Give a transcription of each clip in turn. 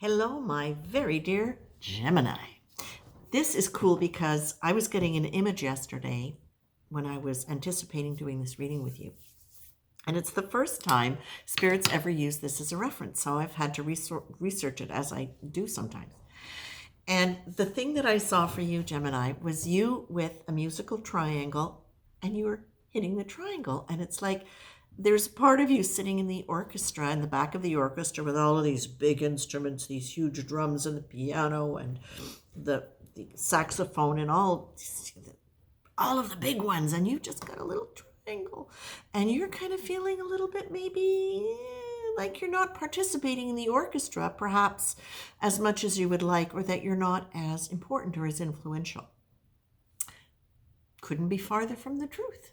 Hello, my very dear Gemini. This is cool because I was getting an image yesterday when I was anticipating doing this reading with you. And it's the first time spirits ever used this as a reference. So I've had to research it as I do sometimes. And the thing that I saw for you, Gemini, was you with a musical triangle and you were hitting the triangle. And it's like there's part of you sitting in the orchestra, in the back of the orchestra, with all of these big instruments, these huge drums and the piano and the saxophone and all of the big ones. And you just got a little triangle. And you're kind of feeling a little bit maybe like you're not participating in the orchestra, perhaps as much as you would like, or that you're not as important or as influential. Couldn't be farther from the truth.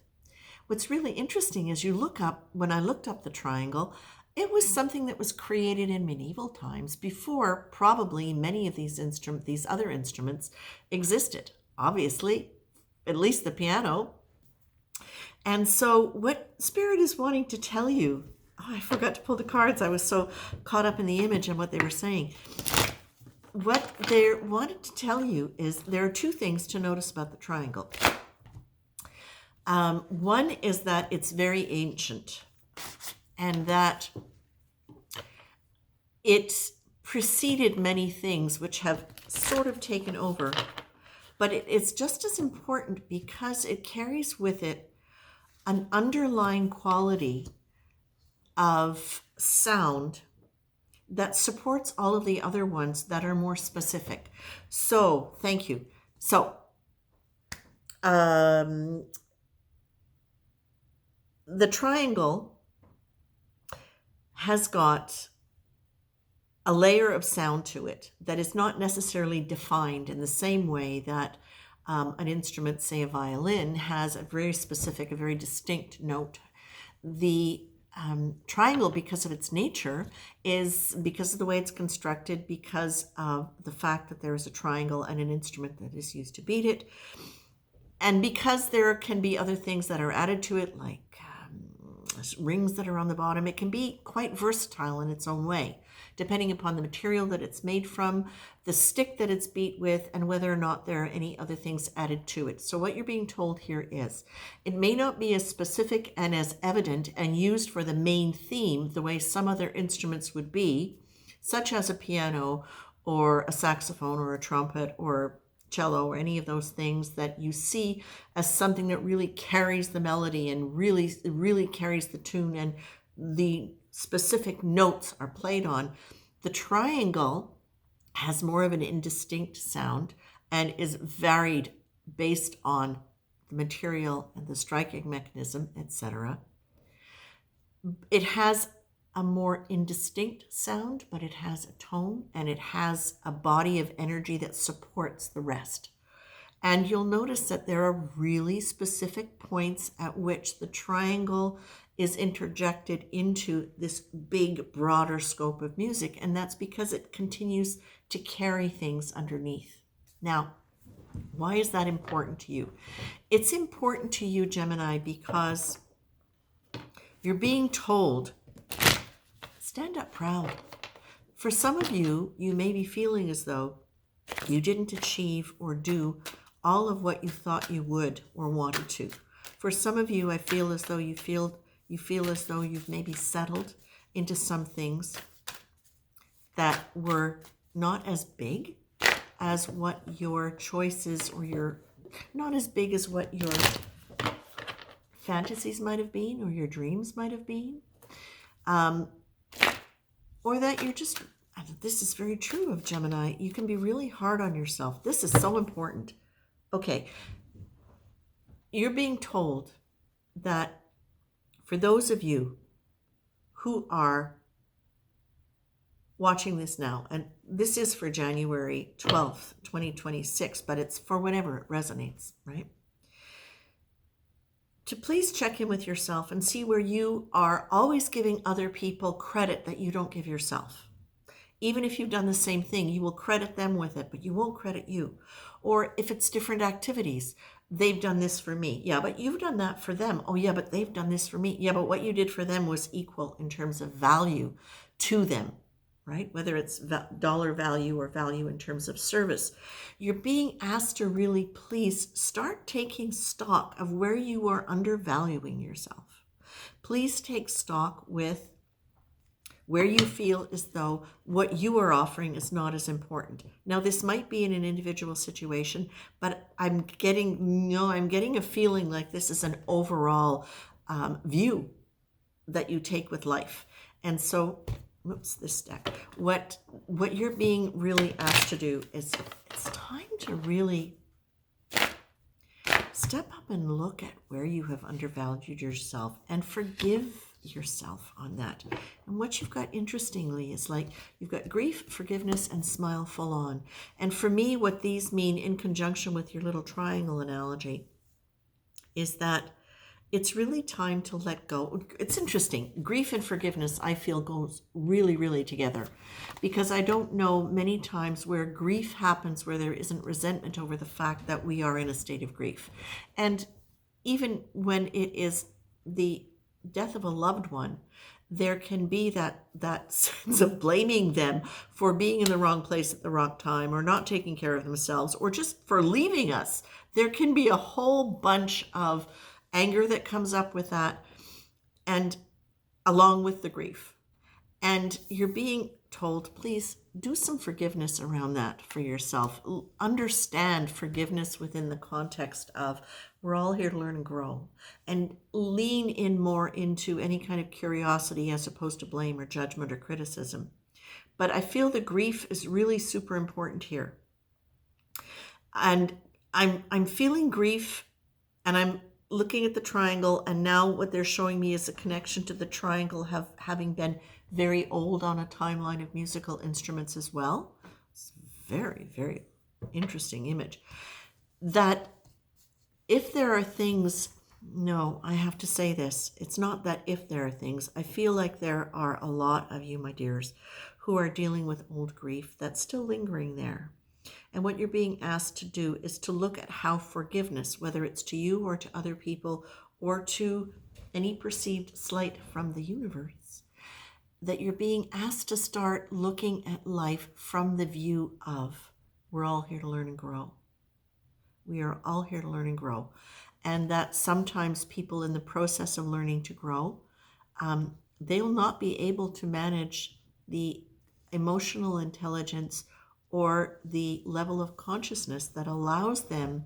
What's really interesting is when I looked up the triangle, it was something that was created in medieval times before probably many of these other instruments existed. Obviously, at least the piano. And so what Spirit is wanting to tell you, I forgot to pull the cards. I was so caught up in the image and what they were saying. What they wanted to tell you is there are two things to notice about the triangle. One is that it's very ancient and that it preceded many things which have sort of taken over, but it's just as important because it carries with it an underlying quality of sound that supports all of the other ones that are more specific. So, thank you. So, the triangle has got a layer of sound to it that is not necessarily defined in the same way that an instrument, say a violin, has a very specific, a very distinct note. The triangle, because of its nature, is because of the way it's constructed, because of the fact that there is a triangle and an instrument that is used to beat it, and because there can be other things that are added to it, like rings that are on the bottom. It can be quite versatile in its own way, depending upon the material that it's made from, the stick that it's beat with, and whether or not there are any other things added to it. So what you're being told here is, it may not be as specific and as evident and used for the main theme the way some other instruments would be, such as a piano or a saxophone or a trumpet or cello or any of those things that you see as something that really carries the melody and really carries the tune and the specific notes are played on. The triangle has more of an indistinct sound and is varied based on the material and the striking mechanism, etc. It has a more indistinct sound, but it has a tone and it has a body of energy that supports the rest. And you'll notice that there are really specific points at which the triangle is interjected into this big, broader scope of music, and that's because it continues to carry things underneath. Now, why is that important to you? It's important to you, Gemini, because you're being told, stand up proud. For some of you, you may be feeling as though you didn't achieve or do all of what you thought you would or wanted to. For some of you, I feel as though you feel as though you've maybe settled into some things that were not as big as what your choices or not as big as what your fantasies might have been or your dreams might have been. Or that you're just, this is very true of Gemini, you can be really hard on yourself. This is so important. Okay, you're being told that for those of you who are watching this now, and this is for January 12th, 2026, but it's for whenever it resonates, right? To please check in with yourself and see where you are always giving other people credit that you don't give yourself. Even if you've done the same thing, you will credit them with it, but you won't credit you. Or if it's different activities, they've done this for me. Yeah, but you've done that for them. Oh yeah, but they've done this for me. Yeah, but what you did for them was equal in terms of value to them. right? Whether it's dollar value or value in terms of service. You're being asked to really please start taking stock of where you are undervaluing yourself. Please take stock with where you feel as though what you are offering is not as important. Now, this might be in an individual situation, but I'm getting a feeling like this is an overall view that you take with life. And so, this deck. What you're being really asked to do is it's time to really step up and look at where you have undervalued yourself and forgive yourself on that. And what you've got, interestingly, is like you've got grief, forgiveness, and smile full on. And for me, what these mean in conjunction with your little triangle analogy is that it's really time to let go. It's interesting. Grief and forgiveness, I feel, goes really, really together, because I don't know many times where grief happens where there isn't resentment over the fact that we are in a state of grief. And even when it is the death of a loved one, there can be that sense of blaming them for being in the wrong place at the wrong time, or not taking care of themselves, or just for leaving us. There can be a whole bunch of anger that comes up with that, and along with the grief. And you're being told, please do some forgiveness around that for yourself. Understand forgiveness within the context of we're all here to learn and grow, and lean in more into any kind of curiosity as opposed to blame or judgment or criticism. But I feel the grief is really super important here. And I'm feeling grief, and I'm looking at the triangle, and now what they're showing me is a connection to the triangle having been very old on a timeline of musical instruments as well. It's a very, very interesting image. That if there are things, no, I have to say this, it's not that if there are things, I feel like there are a lot of you, my dears, who are dealing with old grief that's still lingering there. And what you're being asked to do is to look at how forgiveness, whether it's to you or to other people or to any perceived slight from the universe, that you're being asked to start looking at life from the view of we're all here to learn and grow. We are all here to learn and grow. And that sometimes people in the process of learning to grow, they'll not be able to manage the emotional intelligence or the level of consciousness that allows them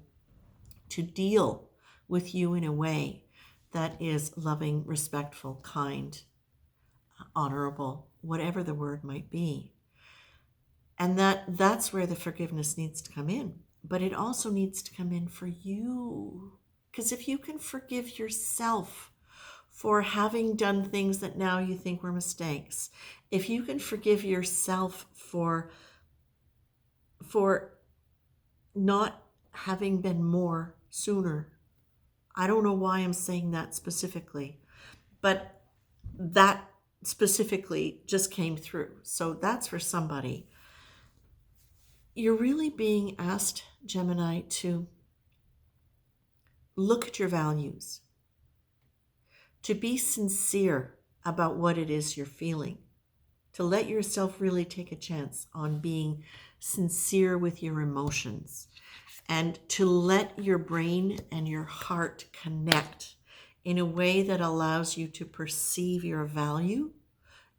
to deal with you in a way that is loving, respectful, kind, honorable, whatever the word might be. And that's where the forgiveness needs to come in. But it also needs to come in for you. Because if you can forgive yourself for having done things that now you think were mistakes, if you can forgive yourself for not having been more sooner. I don't know why I'm saying that specifically, but that specifically just came through. So that's for somebody. You're really being asked, Gemini, to look at your values, to be sincere about what it is you're feeling, to let yourself really take a chance on being sincere with your emotions, and to let your brain and your heart connect in a way that allows you to perceive your value,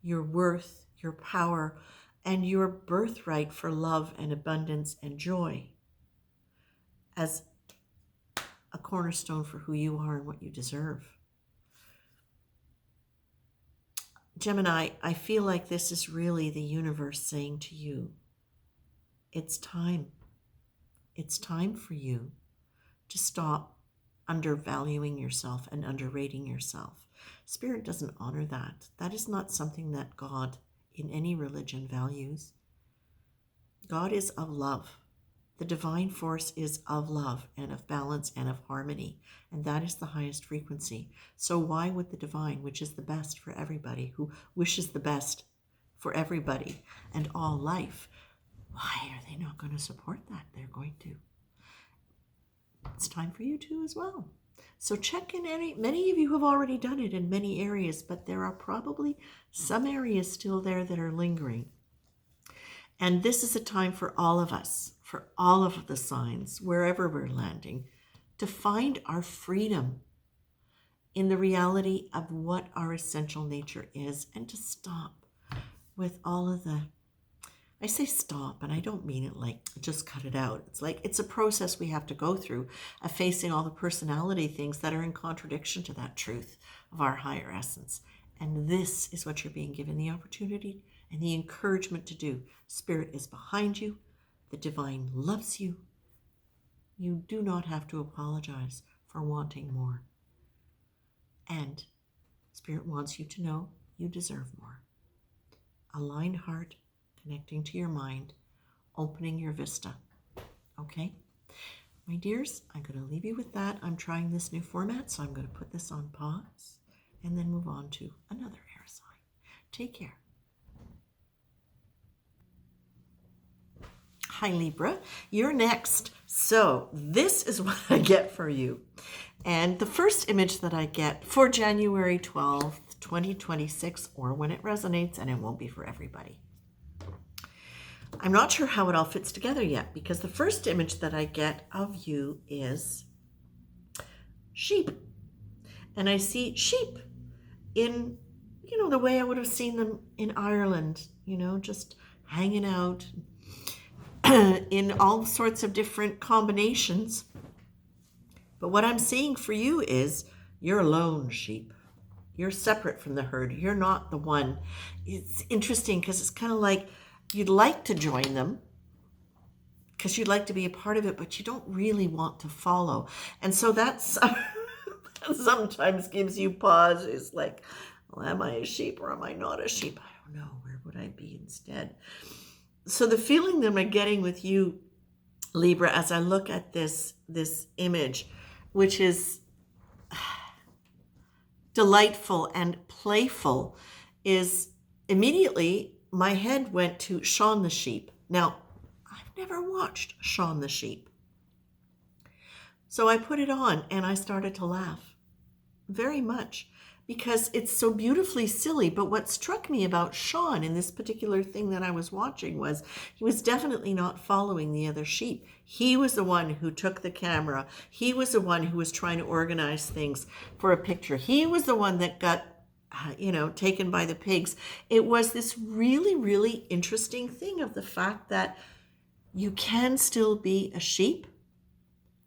your worth, your power, and your birthright for love and abundance and joy as a cornerstone for who you are and what you deserve. Gemini, I feel like this is really the universe saying to you, it's time. It's time for you to stop undervaluing yourself and underrating yourself. Spirit doesn't honor that. That is not something that God in any religion values. God is of love. The divine force is of love and of balance and of harmony, and that is the highest frequency. So why would the divine, which is the best for everybody, who wishes the best for everybody and all life, why are they not going to support that? They're going to. It's time for you to as well. So check in many of you have already done it in many areas, but there are probably some areas still there that are lingering. And this is a time for all of us, for all of the signs, wherever we're landing, to find our freedom in the reality of what our essential nature is, and to stop with all of the, I say stop, and I don't mean it like just cut it out. It's like it's a process we have to go through of facing all the personality things that are in contradiction to that truth of our higher essence. And this is what you're being given the opportunity and the encouragement to do. Spirit is behind you. The divine loves you. You do not have to apologize for wanting more. And Spirit wants you to know you deserve more. Aligned heart, connecting to your mind, opening your vista. Okay? My dears, I'm going to leave you with that. I'm trying this new format, so I'm going to put this on pause and then move on to another air sign. Take care. Hi, Libra. You're next. So this is what I get for you. And the first image that I get for January 12th, 2026, or when it resonates, and it won't be for everybody. I'm not sure how it all fits together yet, because the first image that I get of you is sheep. And I see sheep in, the way I would have seen them in Ireland, just hanging out in all sorts of different combinations. But what I'm seeing for you is you're alone, sheep. You're separate from the herd. You're not the one. It's interesting because it's kind of like you'd like to join them because you'd like to be a part of it, but you don't really want to follow. And so that's sometimes gives you pause. It's like, well, am I a sheep or am I not a sheep? I don't know. Where would I be instead? So the feeling that I'm getting with you, Libra, as I look at this image, which is delightful and playful, is immediately my head went to Shaun the Sheep. Now, I've never watched Shaun the Sheep. So I put it on and I started to laugh very much because it's so beautifully silly. But what struck me about Shaun in this particular thing that I was watching was he was definitely not following the other sheep. He was the one who took the camera. He was the one who was trying to organize things for a picture. He was the one that got, taken by the pigs. It was this really, really interesting thing of the fact that you can still be a sheep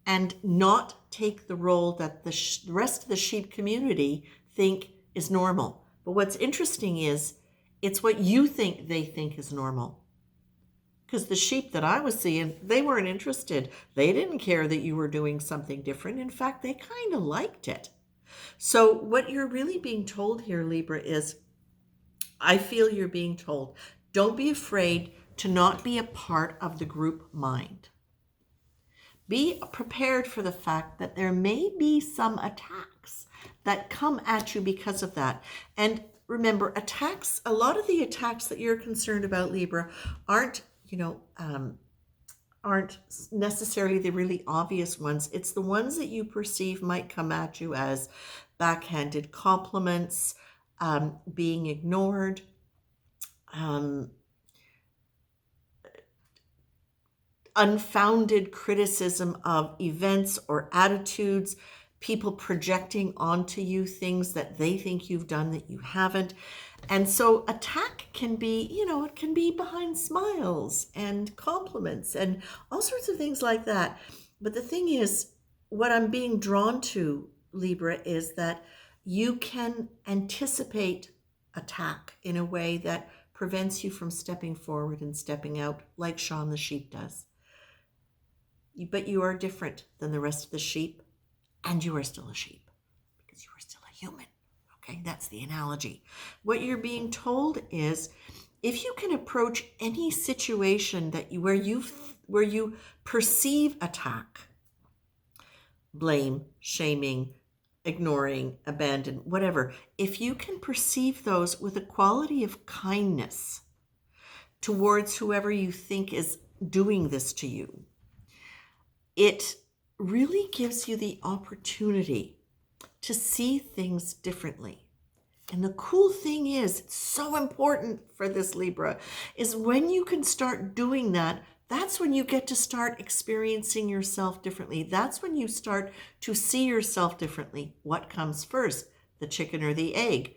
and not take the role that the rest of the sheep community think is normal. But what's interesting is it's what you think they think is normal. Because the sheep that I was seeing, they weren't interested. They didn't care that you were doing something different. In fact, they kind of liked it. So what you're really being told here, Libra, is I feel you're being told, don't be afraid to not be a part of the group mind. Be prepared for the fact that there may be some attacks that come at you because of that. And remember, attacks, a lot of the attacks that you're concerned about, Libra, aren't necessarily the really obvious ones. It's the ones that you perceive might come at you as backhanded compliments, being ignored, unfounded criticism of events or attitudes, people projecting onto you things that they think you've done that you haven't. And so attack can be, it can be behind smiles and compliments and all sorts of things like that. But the thing is, what I'm being drawn to, Libra, is that you can anticipate attack in a way that prevents you from stepping forward and stepping out like Shaun the Sheep does. But you are different than the rest of the sheep, and you are still a sheep because you are still a human. Okay, that's the analogy. What you're being told is, if you can approach any situation that where you perceive attack, blame, shaming, ignoring, abandon, whatever, if you can perceive those with a quality of kindness towards whoever you think is doing this to you, it really gives you the opportunity to see things differently. And the cool thing is, it's so important for this Libra, is when you can start doing that, that's when you get to start experiencing yourself differently. That's when you start to see yourself differently. What comes first, the chicken or the egg?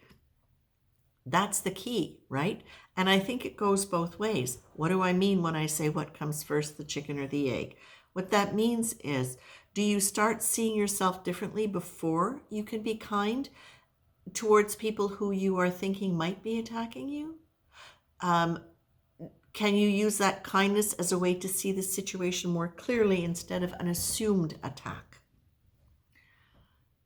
That's the key, right? And I think it goes both ways. What do I mean when I say what comes first, the chicken or the egg? What that means is, do you start seeing yourself differently before you can be kind towards people who you are thinking might be attacking you? Can you use that kindness as a way to see the situation more clearly instead of an assumed attack?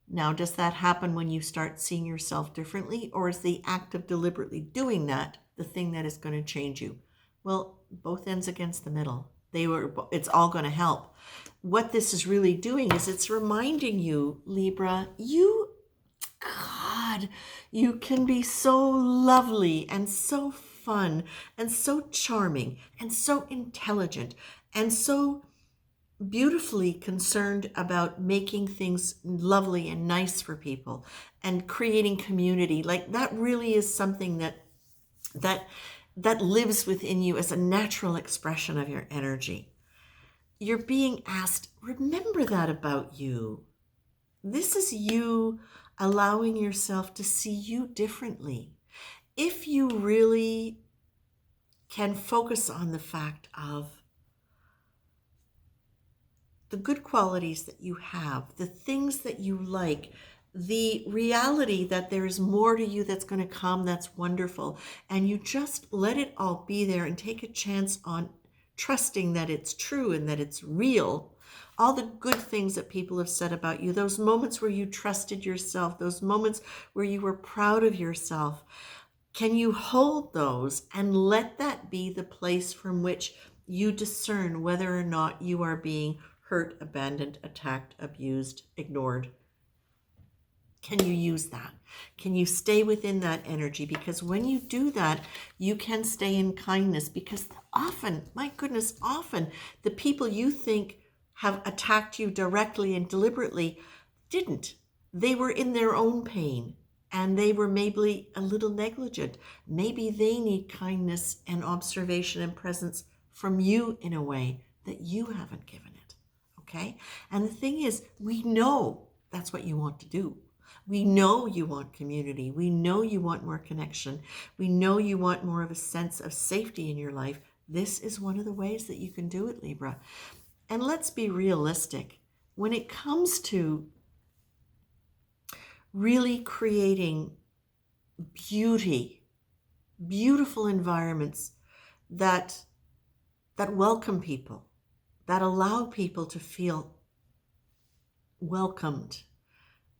Now, does that happen when you start seeing yourself differently, or is the act of deliberately doing that the thing that is going to change you? Well, both ends against the middle. It's all going to help. What this is really doing is it's reminding you, Libra, God, you can be so lovely and so fun and so charming and so intelligent and so beautifully concerned about making things lovely and nice for people and creating community. Like that really is something that lives within you as a natural expression of your energy. You're being asked, remember that about you. This is you allowing yourself to see you differently. If you really can focus on the fact of the good qualities that you have, the things that you like, the reality that there is more to you that's going to come that's wonderful, and you just let it all be there and take a chance on trusting that it's true and that it's real. All the good things that people have said about you, those moments where you trusted yourself, those moments where you were proud of yourself, can you hold those and let that be the place from which you discern whether or not you are being hurt, abandoned, attacked, abused, ignored? Can you use that? Can you stay within that energy? Because when you do that, you can stay in kindness, because often, my goodness, often the people you think have attacked you directly and deliberately didn't. They were in their own pain and they were maybe a little negligent. Maybe they need kindness and observation and presence from you in a way that you haven't given it. Okay? And the thing is, we know that's what you want to do. We know you want community. We know you want more connection. We know you want more of a sense of safety in your life. This is one of the ways that you can do it, Libra. And let's be realistic. When it comes to really creating beautiful environments that welcome people, that allow people to feel welcomed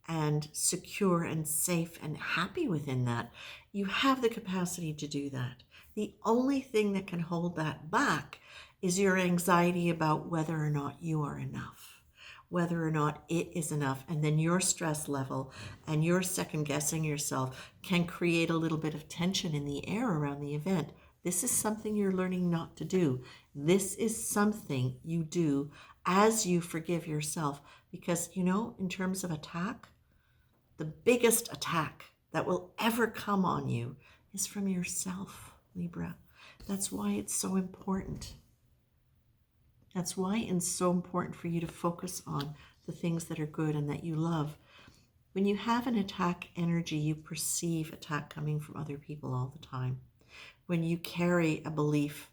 and secure and safe and happy within that, you have the capacity to do that. The only thing that can hold that back is your anxiety about whether or not you are enough, whether or not it is enough. And then your stress level and your second guessing yourself can create a little bit of tension in the air around the event. This is something you're learning not to do. This is something you do as you forgive yourself. Because, in terms of attack, the biggest attack that will ever come on you is from yourself, Libra. That's why it's so important. That's why it's so important for you to focus on the things that are good and that you love. When you have an attack energy, you perceive attack coming from other people all the time. When you carry a belief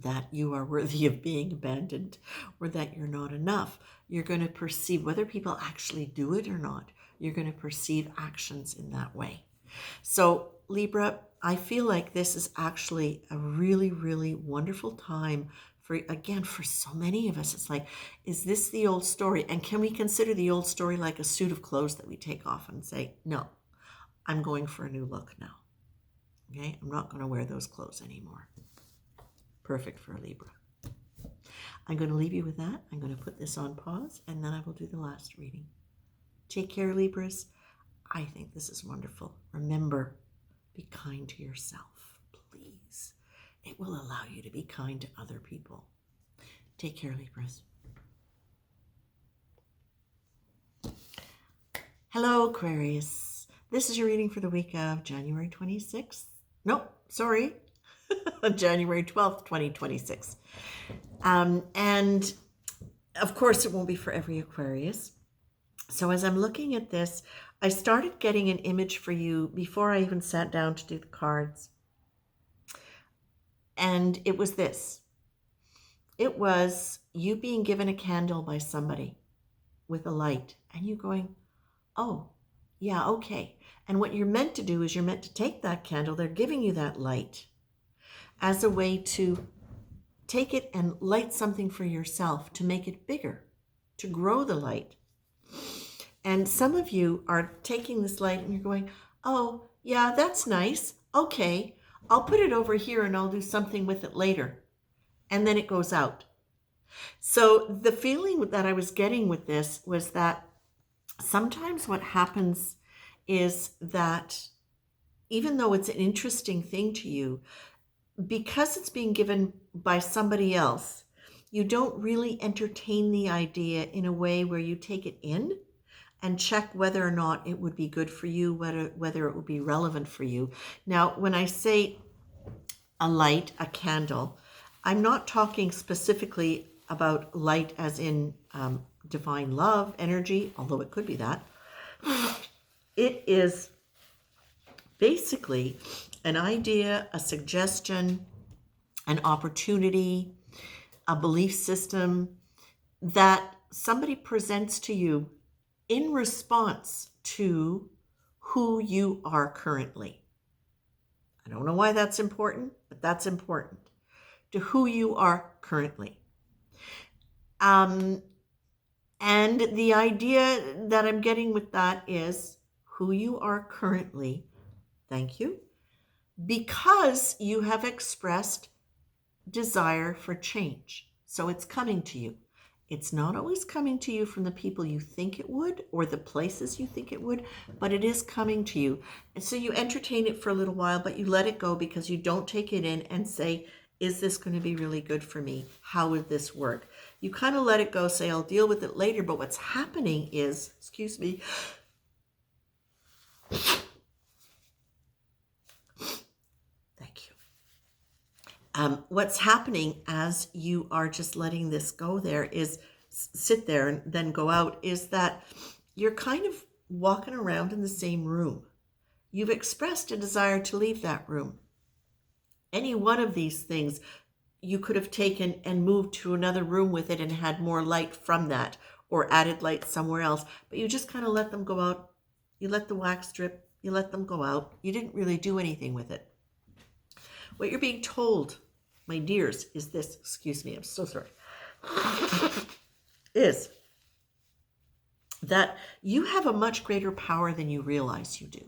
that you are worthy of being abandoned or that you're not enough, you're going to perceive, whether people actually do it or not, you're going to perceive actions in that way. So Libra, I feel like this is actually a really, really wonderful time for so many of us. It's like, is this the old story? And can we consider the old story like a suit of clothes that we take off and say, no, I'm going for a new look now. Okay, I'm not going to wear those clothes anymore. Perfect for a Libra. I'm going to leave you with that. I'm going to put this on pause, and then I will do the last reading. Take care, Libras. I think this is wonderful. Remember, be kind to yourself, please. It will allow you to be kind to other people. Take care, Libras. Hello, Aquarius. This is your reading for the week of January 26th. Nope, sorry, January 12th, 2026. And of course, it won't be for every Aquarius. So as I'm looking at this, I started getting an image for you before I even sat down to do the cards. And it was this. It was you being given a candle by somebody with a light, and you going, oh, yeah, okay. And what you're meant to do is you're meant to take that candle, they're giving you that light as a way to take it and light something for yourself, to make it bigger, to grow the light. And some of you are taking this light and you're going, oh, yeah, that's nice. Okay, I'll put it over here and I'll do something with it later. And then it goes out. So the feeling that I was getting with this was that sometimes what happens is that even though it's an interesting thing to you, because it's being given by somebody else, you don't really entertain the idea in a way where you take it in and check whether or not it would be good for you, whether it would be relevant for you. Now, when I say a light, a candle, I'm not talking specifically about light as in divine love, energy, although it could be that. It is basically an idea, a suggestion, an opportunity, a belief system that somebody presents to you in response to who you are currently. I don't know why that's important, but that's important. To who you are currently. And the idea that I'm getting with that is who you are currently, thank you, because you have expressed desire for change. So it's coming to you. It's not always coming to you from the people you think it would or the places you think it would, but it is coming to you. And so you entertain it for a little while, but you let it go because you don't take it in and say, is this going to be really good for me? How would this work? You kind of let it go, say, I'll deal with it later. But what's happening is, excuse me, thank you. What's happening as you are just letting this go there is sit there and then go out is that you're kind of walking around in the same room. You've expressed a desire to leave that room. Any one of these things you could have taken and moved to another room with it and had more light from that or added light somewhere else. But you just kind of let them go out. You let the wax drip. You let them go out. You didn't really do anything with it. What you're being told, my dears, is this. Excuse me, I'm so sorry. Is that you have a much greater power than you realize you do.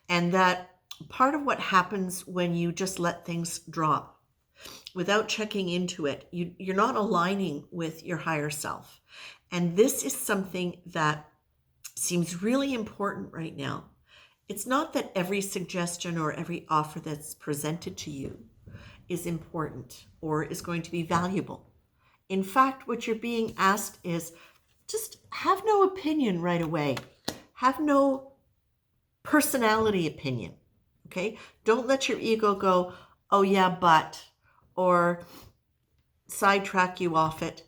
And that part of what happens when you just let things drop without checking into it, you're not aligning with your higher self. And this is something that seems really important right now. It's not that every suggestion or every offer that's presented to you is important or is going to be valuable. In fact, what you're being asked is just have no opinion right away. Have no personality opinion. Okay? Don't let your ego go, oh yeah, but, or sidetrack you off it.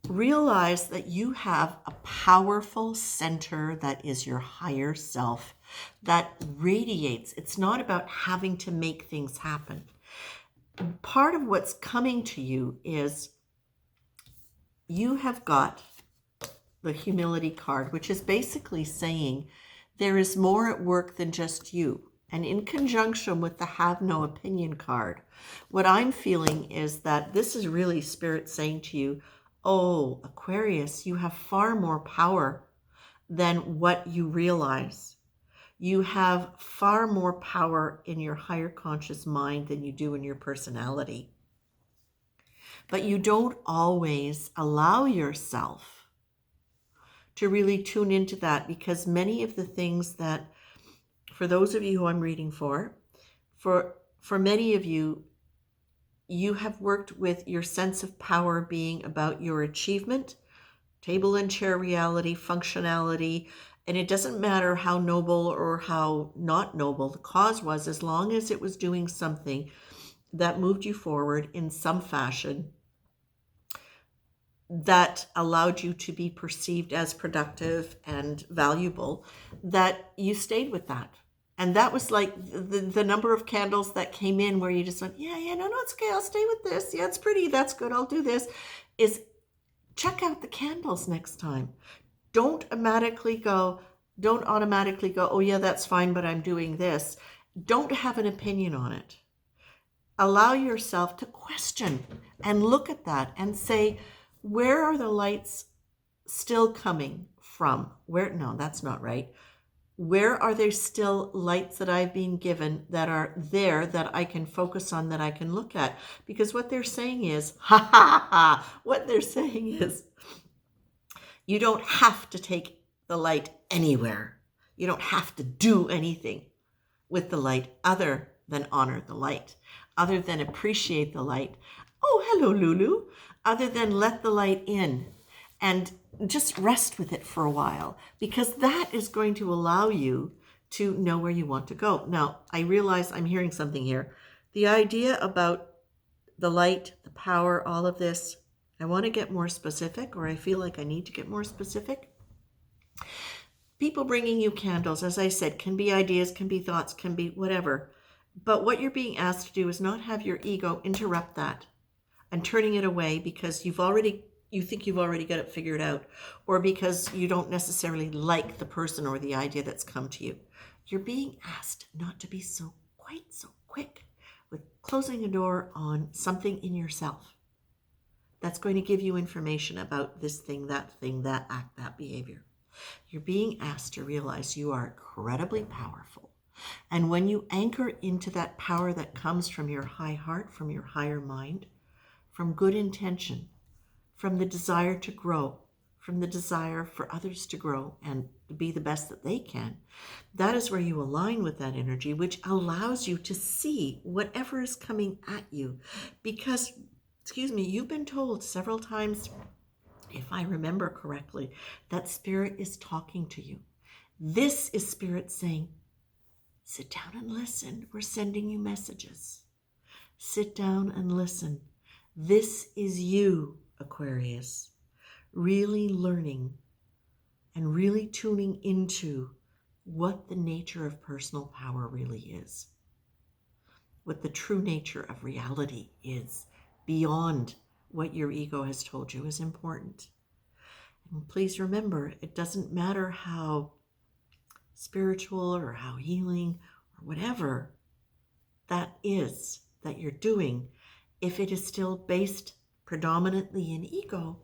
Realize that you have a powerful center that is your higher self that radiates. It's not about having to make things happen. Part of what's coming to you is you have got the humility card, which is basically saying there is more at work than just you. And in conjunction with the have no opinion card, what I'm feeling is that this is really Spirit saying to you, oh, Aquarius, you have far more power than what you realize. You have far more power in your higher conscious mind than you do in your personality. But you don't always allow yourself to really tune into that, because many of the things that, for those of you who I'm reading for many of you, you have worked with your sense of power being about your achievement, table and chair reality, functionality, And it doesn't matter how noble or how not noble the cause was, as long as it was doing something that moved you forward in some fashion that allowed you to be perceived as productive and valuable, that you stayed with that. And that was like the number of candles that came in where you just went, yeah, no, it's okay. I'll stay with this. Yeah, it's pretty. That's good. I'll do this. Is check out the candles next time. Don't automatically go, oh yeah, that's fine, but I'm doing this. Don't have an opinion on it. Allow yourself to question and look at that and say, where are the lights still coming from? Where, no, that's not right. Where are there still lights that I've been given that are there that I can focus on, that I can look at? Because what they're saying is, what they're saying is, you don't have to take the light anywhere. You don't have to do anything with the light other than honor the light, other than appreciate the light. Oh, hello, Lulu. Other than let the light in and just rest with it for a while, because that is going to allow you to know where you want to go. Now, I realize I'm hearing something here. The idea about the light, the power, all of this, I want to get more specific, or I feel like I need to get more specific. People bringing you candles, as I said, can be ideas, can be thoughts, can be whatever. But what you're being asked to do is not have your ego interrupt that and turning it away because you think you've already got it figured out, or because you don't necessarily like the person or the idea that's come to you. You're being asked not to be quite so quick with closing a door on something in yourself that's going to give you information about this thing, that act, that behavior. You're being asked to realize you are incredibly powerful. And when you anchor into that power that comes from your high heart, from your higher mind, from good intention, from the desire to grow, from the desire for others to grow and be the best that they can, that is where you align with that energy, which allows you to see whatever is coming at you. Because, you've been told several times, if I remember correctly, that Spirit is talking to you. This is Spirit saying, sit down and listen. We're sending you messages. Sit down and listen. This is you, Aquarius, really learning and really tuning into what the nature of personal power really is, what the true nature of reality is, beyond what your ego has told you is important. And please remember, it doesn't matter how spiritual or how healing or whatever that is that you're doing, if it is still based predominantly in ego,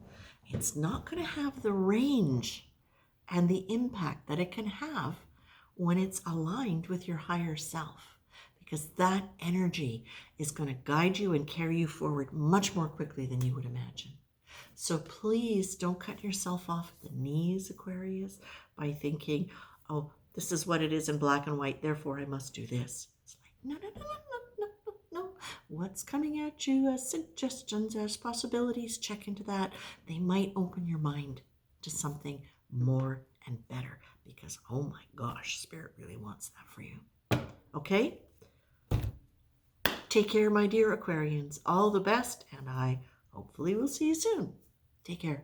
it's not going to have the range and the impact that it can have when it's aligned with your higher self, because that energy is going to guide you and carry you forward much more quickly than you would imagine. So please don't cut yourself off at the knees, Aquarius, by thinking, oh, this is what it is in black and white, therefore I must do this. It's like, no. What's coming at you as suggestions, as possibilities, check into that. They might open your mind to something more and better, because, oh my gosh, Spirit really wants that for you. Okay? Take care, my dear Aquarians. All the best, and I hopefully will see you soon. Take care.